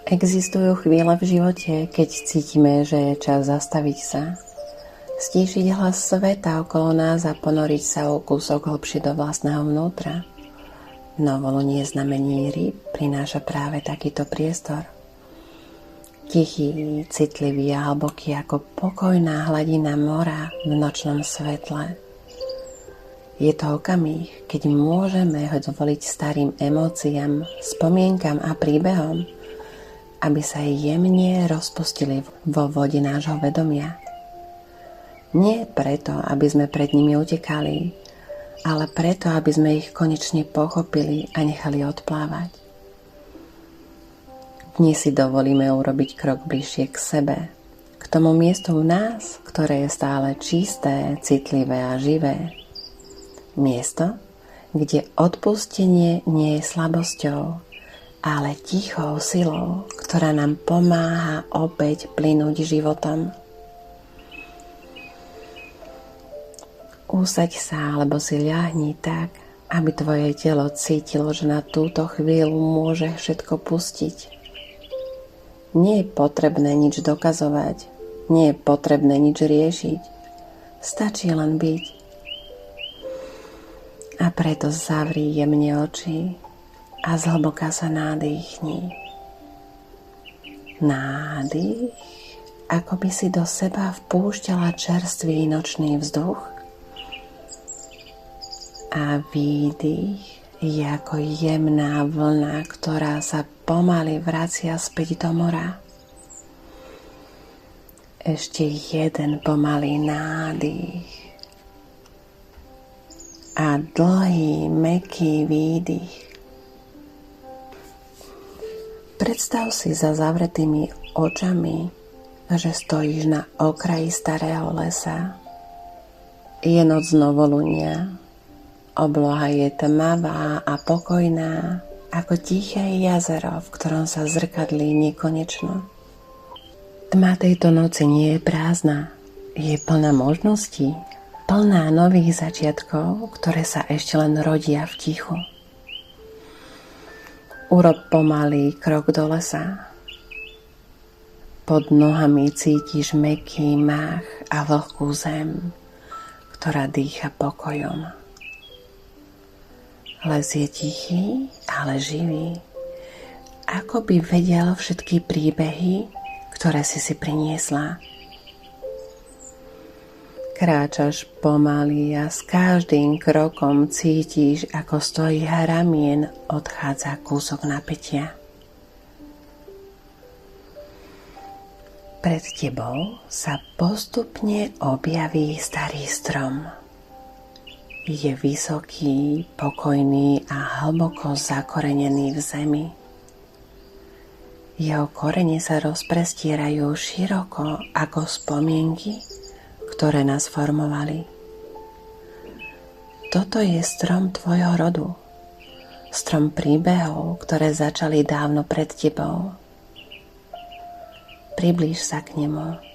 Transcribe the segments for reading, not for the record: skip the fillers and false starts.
Existujú chvíle v živote, keď cítime, že je čas zastaviť sa, stíšiť hlas sveta okolo nás a ponoriť sa o kúsok hlbšie do vlastného vnútra. Novolunie znamení rýb prináša práve takýto priestor. Tichý, citlivý a hlboký ako pokojná hladina mora v nočnom svetle. Je to okamih, keď môžeme dovoliť starým emóciám, spomienkam a príbehom, aby sa jemne rozpustili vo vode nášho vedomia. Nie preto, aby sme pred nimi utekali, ale preto, aby sme ich konečne pochopili a nechali odplávať. Dnes si dovolíme urobiť krok bližšie k sebe, k tomu miestu v nás, ktoré je stále čisté, citlivé a živé. Miesto, kde odpustenie nie je slabosťou, ale tichou silou, ktorá nám pomáha opäť plynúť životom. Usaď sa alebo si ľahni tak, aby tvoje telo cítilo, že na túto chvíľu môže všetko pustiť. Nie je potrebné nič dokazovať, nie je potrebné nič riešiť. Stačí len byť. A preto zavri jemne oči a zhlboka sa nádýchni. Nádych, ako by si do seba vpúšťala čerstvý nočný vzduch. A výdych je ako jemná vlna, ktorá sa pomaly vracia späť do mora. Ešte jeden pomalý nádych. A dlhý, mäkký výdych. Predstav si za zavretými očami, že stojíš na okraji starého lesa. Je noc novolunia. Obloha je tmavá a pokojná, ako tiché jazero, v ktorom sa zrkadlí nekonečno. Tma tejto noci nie je prázdna. Je plná možností, plná nových začiatkov, ktoré sa ešte len rodia v tichu. Urob pomalý krok do lesa. Pod nohami cítiš mäkký mách a vlhkú zem, ktorá dýcha pokojom. Les je tichý, ale živý, ako by vedel všetky príbehy, ktoré si priniesla. Kráčaš pomaly a s každým krokom cítiš, ako z tvojich ramien odchádza kúsok napätia. Pred tebou sa postupne objaví starý strom. Je vysoký, pokojný a hlboko zakorenený v zemi. Jeho korene sa rozprestierajú široko ako spomienky, ktoré nás formovali. Toto je strom tvojho rodu, strom príbehov, ktoré začali dávno pred tebou. Priblíž sa k nemu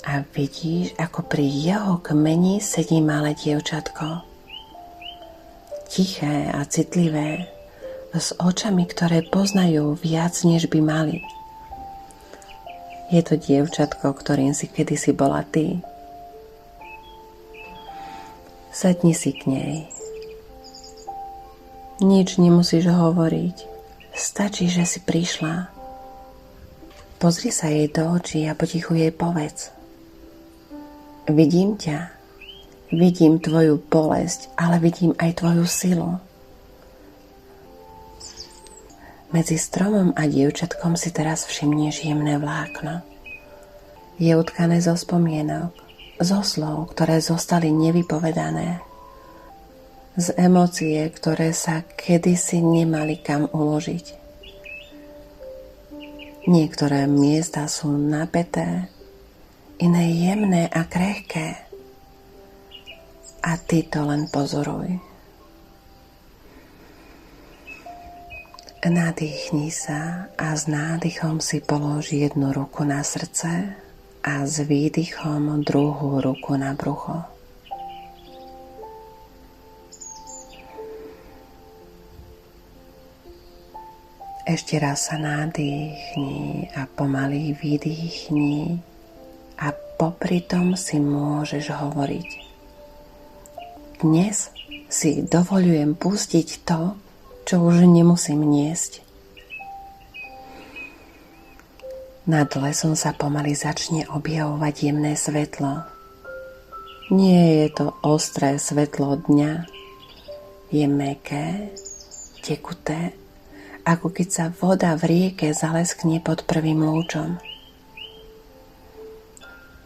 a vidíš, ako pri jeho kmeni sedí malé dievčatko. Tiché a citlivé, s očami, ktoré poznajú viac, než by mali. Je to dievčatko, ktorým si kedysi bola ty. Sadni si k nej. Nič nemusíš hovoriť. Stačí, že si prišla. Pozri sa jej do očí a potichu jej povedz. Vidím ťa. Vidím tvoju bolesť, ale vidím aj tvoju silu. Medzi stromom a dievčatkom si teraz všimneš jemné vlákno. Je utkané zo spomienok, zo slov, ktoré zostali nevypovedané, z emócie, ktoré sa kedysi nemali kam uložiť. Niektoré miesta sú napäté, iné jemné a krehké. A ty to len pozoruj. Nadýchni sa a s nádychom si polož jednu ruku na srdce a s výdychom druhú ruku na brucho. Ešte raz sa nadýchni a pomaly vydýchni a popri tom si môžeš hovoriť. Dnes si dovoľujem pustiť to, čo už nemusím niesť. Nad lesom sa pomaly začne objavovať jemné svetlo. Nie je to ostré svetlo dňa, je mäkké, tekuté, ako keď sa voda v rieke zaleskne pod prvým lúčom.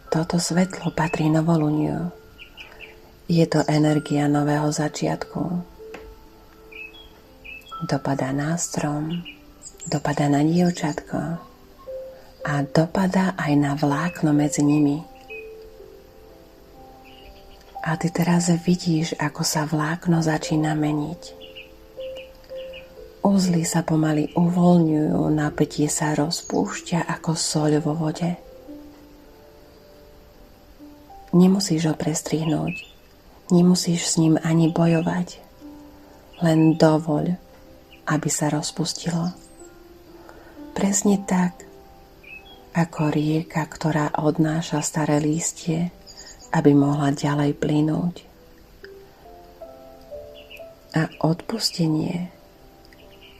Toto svetlo patrí novoluňu. Je to energia nového začiatku. Dopadá na strom, dopadá na dievčatko a dopadá aj na vlákno medzi nimi. A ty teraz vidíš, ako sa vlákno začína meniť. Uzly sa pomaly uvoľňujú, napätie sa rozpúšťa ako soľ vo vode. Nemusíš ho prestrihnúť, nemusíš s ním ani bojovať, len dovoľ, aby sa rozpustilo. Presne tak, ako rieka, ktorá odnáša staré lístie, aby mohla ďalej plynúť. A odpustenie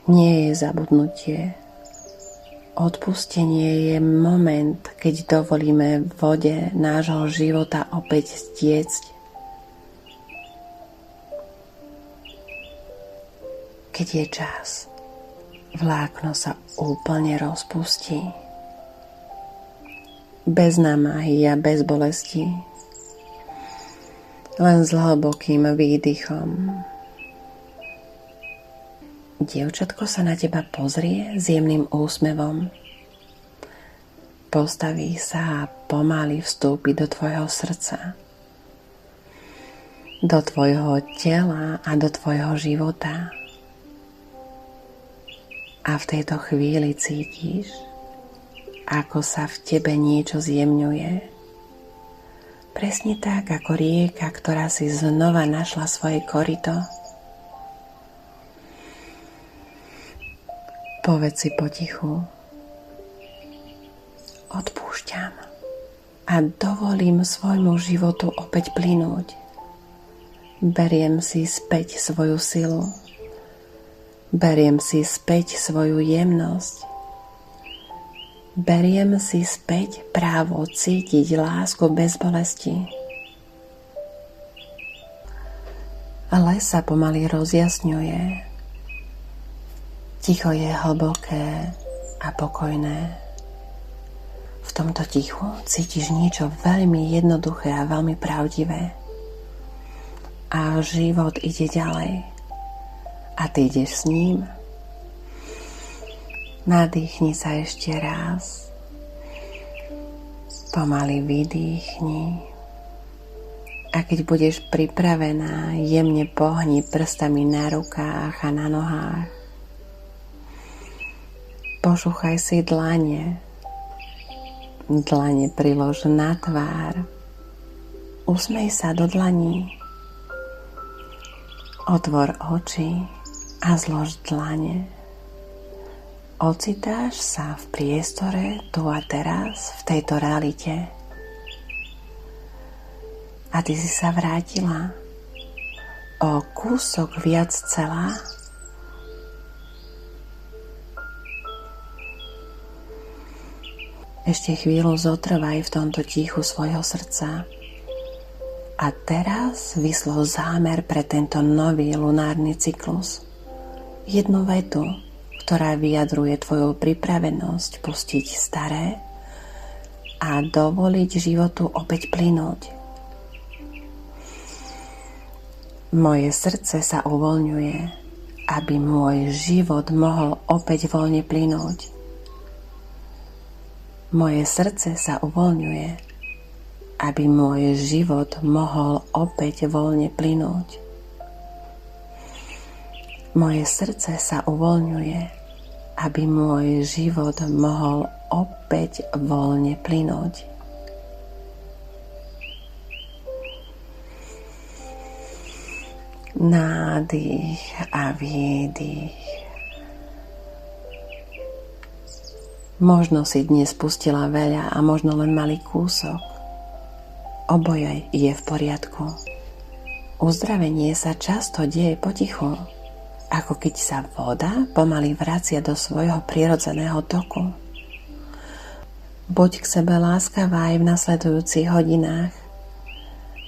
nie je zabudnutie. Odpustenie je moment, keď dovolíme vode nášho života opäť stiecť. Keď je čas, vlákno sa úplne rozpustí. Bez námahy a bez bolesti. Len s hlbokým výdychom. Dievčatko sa na teba pozrie s jemným úsmevom. Postaví sa a pomaly vstúpi do tvojho srdca, do tvojho tela a do tvojho života. A v tejto chvíli cítiš, ako sa v tebe niečo zjemňuje. Presne tak, ako rieka, ktorá si znova našla svoje koryto. Povedz si potichu: odpúšťam a dovolím svojmu životu opäť plynúť. Beriem si späť svoju silu. Beriem si späť svoju jemnosť. Beriem si späť právo cítiť lásku bez bolesti. Les sa pomaly rozjasňuje. Ticho je hlboké a pokojné. V tomto tichu cítiš niečo veľmi jednoduché a veľmi pravdivé. A život ide ďalej. A ty ideš s ním. Nadýchni sa ešte raz. Pomaly vydýchni. A keď budeš pripravená, jemne pohni prstami na rukách a na nohách. Pošúchaj si dlane. Dlane prilož na tvár. Usmej sa do dlaní. Otvor oči a zlož dlane. Ocitáš sa v priestore tu a teraz, v tejto realite. A ty si sa vrátila o kúsok viac celá. Ešte chvíľu zotrvaj v tomto tichu svojho srdca. A teraz vyslov zámer pre tento nový lunárny cyklus. Jednu vetu, ktorá vyjadruje tvoju pripravenosť pustiť staré a dovoliť životu opäť plynúť. Moje srdce sa uvoľňuje, aby môj život mohol opäť voľne plynúť. Moje srdce sa uvoľňuje, aby môj život mohol opäť voľne plynúť. Moje srdce sa uvoľňuje, aby môj život mohol opäť voľne plynúť. Nádych a výdych. Možno si dnes pustila veľa a možno len malý kúsok. Oboje je v poriadku. Uzdravenie sa často deje potichu, ako keď sa voda pomaly vracia do svojho prirodzeného toku. Buď k sebe láskavá aj v nasledujúcich hodinách.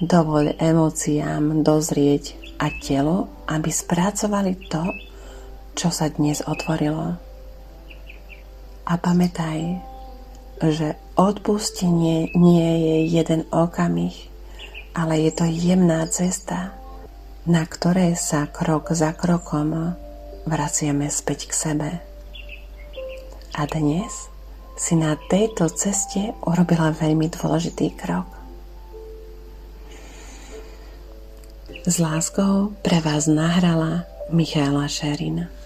Dovoľ emóciám dozrieť a telu, aby spracovali to, čo sa dnes otvorilo. A pamätaj, že odpustenie nie je jeden okamih, ale je to jemná cesta, na ktorej sa krok za krokom vraciame späť k sebe. A dnes si na tejto ceste urobila veľmi dôležitý krok. S láskou pre vás nahrala Michaela Šerin.